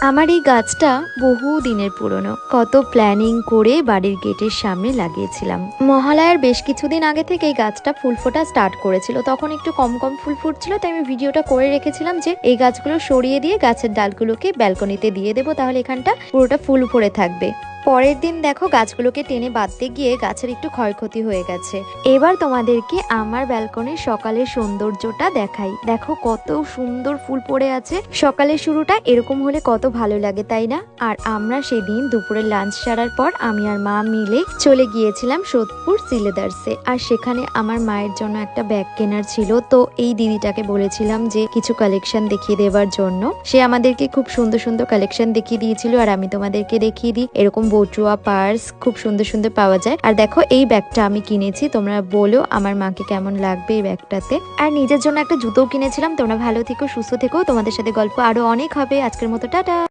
আমার এই গাছটা বহু দিনের পুরনো, কত প্ল্যানিং করে বাড়ির গেটের সামনে লাগিয়েছিলাম। মহালয়ার বেশ কিছুদিন আগে থেকে এই গাছটা ফুল ফোটা স্টার্ট করেছিল, তখন একটু কম কম ফুল ফুটছিল, তাই আমি ভিডিওটা করে রেখেছিলাম যে এই গাছগুলো সরিয়ে দিয়ে গাছের ডালগুলোকে ব্যালকনিতে দিয়ে দেবো, তাহলে এখানটা পুরোটা ফুল ভরে থাকবে। পরের দিন দেখো গাছগুলোকে টেনে বাঁধতে গিয়ে গাছের একটু ক্ষয়ক্ষতি হয়ে গেছে। এবার তোমাদেরকে আমার ব্যালকনির সকালের সৌন্দর্যটা দেখাই। দেখো কত সুন্দর ফুল পড়ে আছে। সকালের শুরুটা এরকম হলে কত ভালো লাগে, তাই না? আর আমরা সেদিন দুপুরে লাঞ্চ সারার পর আমি আর মা মিলে চলে গিয়েছিলাম সোদপুর সিলেদার্সে। আর সেখানে আমার মায়ের জন্য একটা ব্যাগ কেনার ছিল, তো এই দিদিটাকে বলেছিলাম যে কিছু কালেকশন দেখিয়ে দেওয়ার জন্য। সে আমাদেরকে খুব সুন্দর সুন্দর কালেকশন দেখিয়ে দিয়েছিল, আর আমি তোমাদেরকে দেখিয়ে দিই এরকম বটুয়া পার্স খুব সুন্দর সুন্দর পাওয়া যায়। আর দেখো এই ব্যাগটা আমি কিনেছি, তোমরা বলো আমার মাকে কেমন লাগবে এই ব্যাগটাতে। আর নিজের জন্য একটা জুতোও কিনেছিলাম। তোমরা ভালো থেকো, সুস্থ থেকো, তোমাদের সাথে গল্প আরো অনেক হবে। আজকের মতো টাটা।